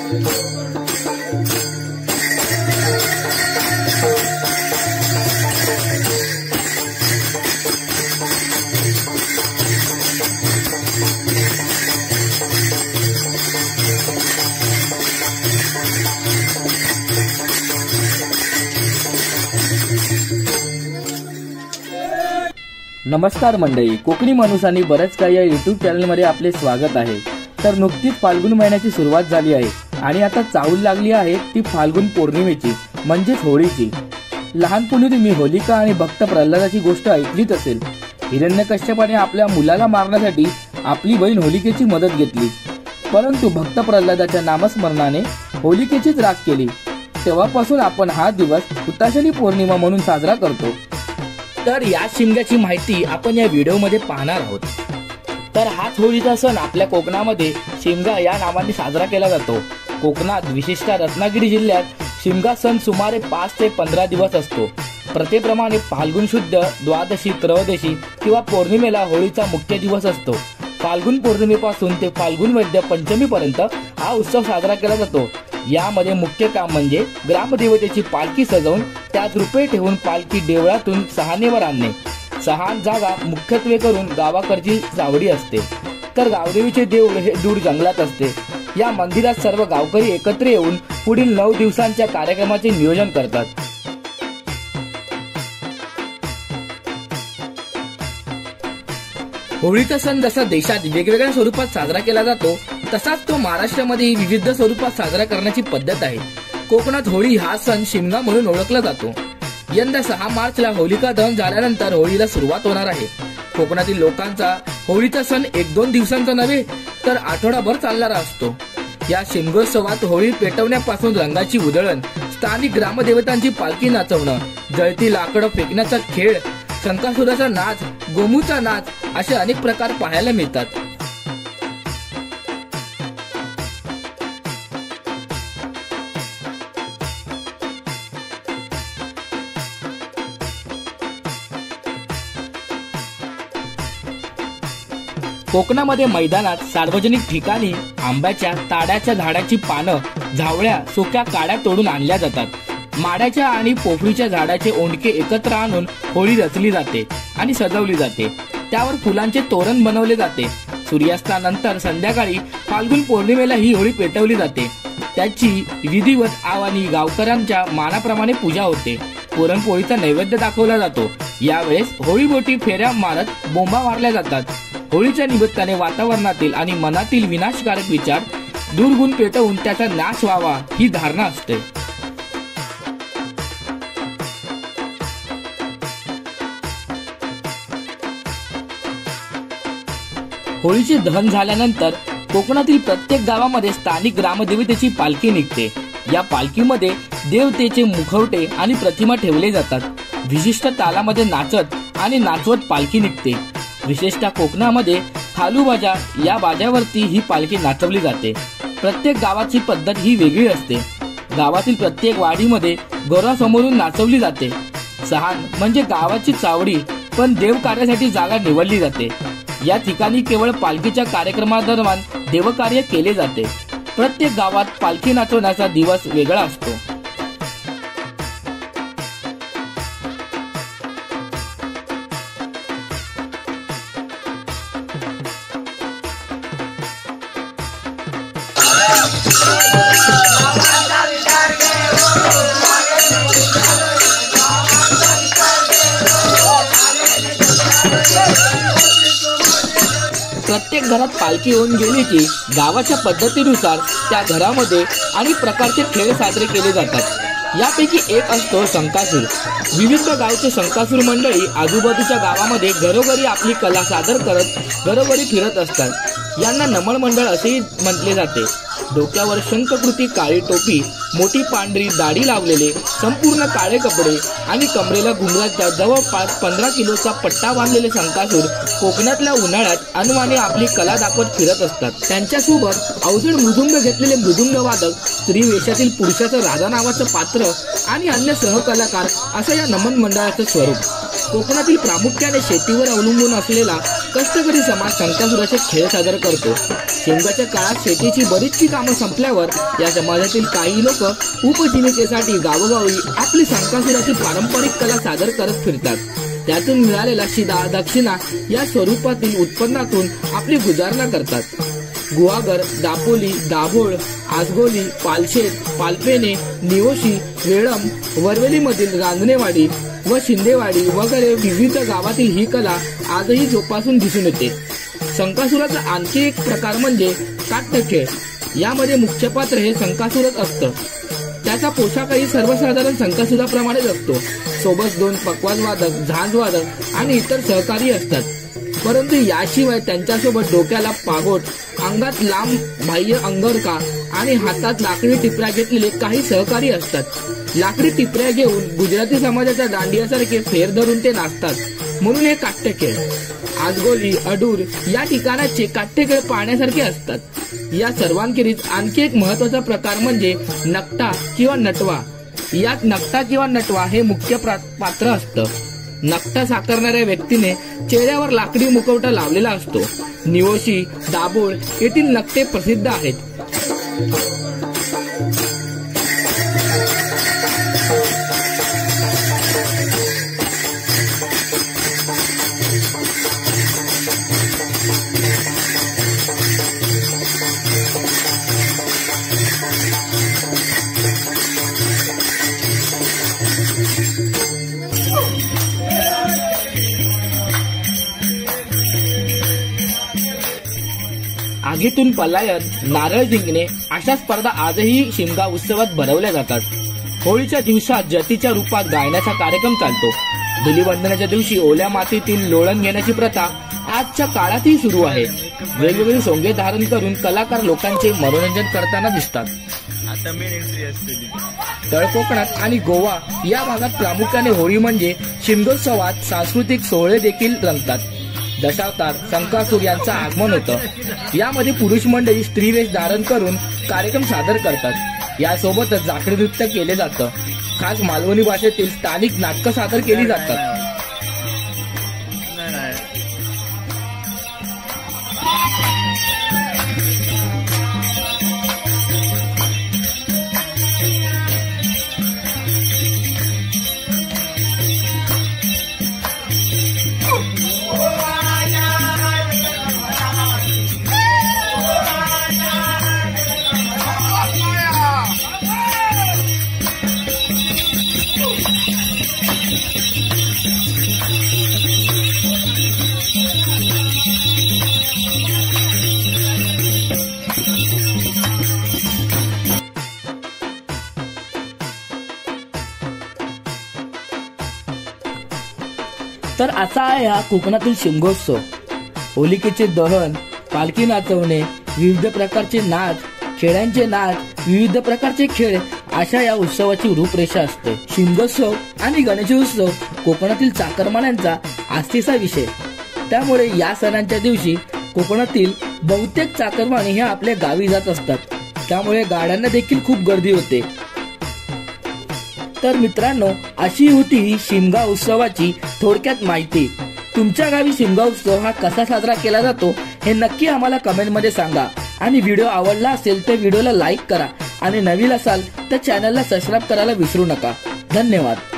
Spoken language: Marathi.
नमस्कार मंडळी, कोकणी माणूस आणि बरेच काही या यूट्यूब चॅनलमध्ये आपले स्वागत आहे। तर नुकतीच फाल्गुन महिन्याची सुरुवात झाली आहे आणि आता चाहूल लागली आहे ती फाल्गुन पौर्णिमेची म्हणजेच होळीची। लहानपणी तुम्ही होलिका आणि भक्त प्रल्हादाची गोष्ट ऐकलीच असेल। हिरण्यकश्यपाने आपल्या मुलाला मारण्यासाठी आपली बहीण होलिकेची मदत घेतली, परंतु भक्त प्रल्हादाच्या नामस्मरणाने होलिकेचीच राख केली। तेव्हापासून आपण हा दिवस हुताशनी पौर्णिमा म्हणून साजरा करतो। तर या शिमग्याची माहिती आपण या व्हिडिओमध्ये पाहणार आहोत। तर हाच होळीचा सण आपल्या कोकणामध्ये शिमगा या नावाने साजरा केला जातो। कोकणात विशेषतः रत्नागिरी जिल्ह्यात शिमगा सण सुमारे 5 ते 15 दिवस असतो। प्रथेप्रमाणे फाल्गुन शुद्ध द्वादशी, त्रयोदशी किंवा पौर्णिमेला होळीचा मुख्य दिवस असतो। फाल्गुन पौर्णिमेपासून ते फाल्गुन वैद्य पंचमी पर्यंत हा उत्सव साजरा केला जातो। यामध्ये मुख्य काम म्हणजे ग्रामदेवतेची पालखी सजवून त्यात रुपये ठेवून पालखी देवळातून सहानेवर आणणे। सहान जागा मुख्यत्वे करून गावाकडची चावडी असते, तर गावदेवीचे देऊळ हे दूर जंगलात असते। या मंदिरात सर्व गावकरी एकत्र येऊन पुढील 9 दिवसांच्या कार्यक्रमाचे नियोजन करतात। होळीचा सण जसा देशात वेगवेगळ्या स्वरूपात साजरा केला जातो, तसाच तो महाराष्ट्रामध्ये विविध स्वरूपात साजरा करण्याची पद्धत आहे। कोकणात होळी हा सण शिमगा म्हणून ओळखला जातो। यंदा 6 मार्चला होलिका दहन झाल्यानंतर होळीला सुरुवात होणार आहे। कोकणातील लोकांचा होळीचा सण 1-2 दिवसांचा नव्हे तर आठवडाभर चालणारा असतो। या शिमगोत्सवात होळी पेटवण्यापासून रंगाची उधळण, स्थानिक ग्रामदेवतांची पालखी नाचवणं, जळती लाकडं फेकण्याचा खेळ, शंकासुराचा नाच, गोमूचा नाच असे अनेक प्रकार पाहायला मिळतात। कोकणामध्ये मैदानात, सार्वजनिक ठिकाणी आंब्याच्या ताड्याच्या झाडाची पानं, झावळ्या, सुक्या काड्या तोडून आणल्या जातात। माड्याच्या आणि पोफळीच्या झाडाचे ओंडके एकत्र आणून होळी रचली जाते आणि सजवली जाते। त्यावर फुलांचे तोरण बनवले जाते। सूर्यास्तानंतर संध्याकाळी फाल्गुन पौर्णिमेला ही होळी पेटवली जाते। त्याची विधिवत आणि गावकऱ्यांच्या मानाप्रमाणे पूजा होते। पुरणपोळीचा नैवेद्य दाखवला जातो। यावेळेस होळीबोटी फेऱ्या मारत बोंबा मारल्या जातात। होळीच्या निमित्ताने वातावरणातील आणि मनातील विनाशकारक विचार दुर्गुण पेटवून त्याचा नाश व्हावा ही धारणा असते। होळीचे दहन झाल्यानंतर कोकणातील प्रत्येक गावामध्ये स्थानिक ग्रामदेवतेची पालखी निघते। या पालखीमध्ये देवतेचे मुखवटे आणि प्रतिमा ठेवले जातात। विशिष्ट तालामध्ये नाचत आणि नाचवत पालखी निघते। विशेषतः कोकणामध्ये थालूबाजा या बाजावरती ही पालखी नाचवली जाते। प्रत्येक गावाची पद्धत ही वेगळी असते। गावातील प्रत्येक वाडीमध्ये गौरासमोरून नाचवली जाते। सहान म्हणजे गावाची चावडी, पण देव कार्यासाठी जागा निवडली जाते। या ठिकाणी केवळ पालखीच्या कार्यक्रमादरम्यान देवकार्य केले जाते। प्रत्येक गावात पालखी नाचवण्याचा दिवस वेगळा असतो। प्रत्येक घरात पालखी होऊन गेली की गावाच्या पद्धतीनुसार त्या घरामध्ये अनेक प्रकारचे खेळ साजरे केले जातात। यापैकी एक असतो शंकासूर। विविध गावचे शंकासूर मंडळी आजूबाजूच्या गावामध्ये घरोघरी आपली कला सादर करत घरोघरी फिरत असतात। यांना नमन मंडळ असेही म्हटले जाते। डोक्यावर शंखकृती काळी टोपी, मोठी पांढरी दाढी लावलेले, संपूर्ण काळे कपडे आणि कमरेला घुंगराचा जवळपास 15 किलोचा पट्टा बांधलेले शंकासूर कोकणातल्या उन्हाळ्यात अनवाणी आपली कला दाखवत फिरत असतात। त्यांच्यासोबत अवजड मृदुंग घेतलेले मृदुंग वादक, स्त्री वेशातील पुरुषाचं राजा नावाचं पात्र आणि अन्य सहकलाकार असं या नमन मंडळाचं स्वरूप। कोकणातील प्रामुख्याने शेतीवर अवलंबून असलेला कष्टकरी समाज संकासुराचे खेळ सादर करतो। शिमग्याच्या काळात शेतीची बरीचशी कामं संपल्यावर या समाजातील काही लोक उपजीविकेसाठी गावोगावी आपली संकासुराची पारंपरिक कला सादर करत फिरतात। त्यातून मिळालेला शिदा दक्षिणा या स्वरूपातील उत्पन्नातून आपली गुजारणा करतात। गुहागर, दापोली, दाभोळ, आसगोली, पालशेत, पालपेने, निवोशी, वेळम, वरवेलीमधील रांजणेवाडी व शिंदेवाडी वगैरे विविध गावातील ही कला आजही जोपासून दिसून येते। संकासुराचा आणखी एक प्रकार म्हणजे काठ्यखेळ। यामध्ये मुख्य पात्र हे संकासुरच असतं। त्याचा पोशाखही सर्वसाधारण संकासुराप्रमाणेच असतो। सोबत 2 पकवाज वादक, झांज वादक आणि इतर सहकारी असतात। परंतु याशिवाय त्यांच्यासोबत डोक्याला पागोट, अंगात लांब बाह्य अंगरखा आणि हातात लाकडी टिपऱ्या घेतलेले काही सहकारी असतात। लाकडी टिपऱ्या घेऊन गुजराती समाजाच्या दांडियासारखे फेर धरून ते नाचतात, म्हणून हे काठ्यखेळ। आजगोली, अडूर या ठिकाणाचे काठ्यखेळ पाहण्यासारखे असतात। या सर्वांखेरीज आणखी एक महत्त्वाचा प्रकार म्हणजे नकटा किंवा नटवा। यात नकटा किंवा नटवा हे मुख्य पात्र असतं। नकटा साकारणाऱ्या व्यक्तीने चेहऱ्यावर लाकडी मुखवटा लावलेला असतो। निवोशी, दाभोळ येथील नकटे प्रसिद्ध आहेत। आगीतून पलायन, नारळ जिंकणे अशा स्पर्धा आजही शिमगा उत्सवात भरवल्या जातात। होळीच्या दिवसात जतीच्या रूपात गायनाचा कार्यक्रम चालतो। धुलीवंदनाच्या दिवशी ओल्या मातीतील लोळण घेण्याची प्रथा आजच्या काळातही सुरू आहे। वेगवेगळी सोंगे धारण करून कलाकार लोकांचे मनोरंजन करताना दिसतात। तळ कोकणात आणि गोवा या भागात प्रामुख्याने होळी म्हणजे शिमगोत्सवात सांस्कृतिक सोहळे देखील रंगतात। दशावतार, संकासूर यांचं आगमन होतं। यामध्ये पुरुष मंडळी स्त्रीवेश धारण करून कार्यक्रम सादर करतात। यासोबतच जाखडी नृत्य केले जातं। खास मालवणी भाषेतील स्थानिक नाटकं सादर केली जातात। तर असा आहे हा कोकणातील शिमगोत्सव। होलिकेचे दहन, पालखी नाचवणे, विविध प्रकारचे नाच, खेळांचे नाच, विविध प्रकारचे खेळ अशा या उत्सवाची रूपरेषा असते। शिमगोत्सव आणि गणेशोत्सव कोकणातील चाकरमान्यांचा आस्थेचा विषय। त्यामुळे या सणांच्या दिवशी कोकणातील बहुतेक चाकरमानी हे आपल्या गावी जात असतात। त्यामुळे गाड्यांना देखील खूप गर्दी होते। तर मित्रांनो, अशी होती ही शिमगा उत्सवाची थोडक्यात माहिती। तुमच्या गावी शिमगा उत्सव हा कसा साजरा केला जातो हे नक्की आम्हाला कमेंटमध्ये सांगा। आणि व्हिडिओ आवडला असेल तर व्हिडिओला लाईक करा आणि नवीन असाल तर चॅनलला सबस्क्राईब करायला विसरू नका। धन्यवाद।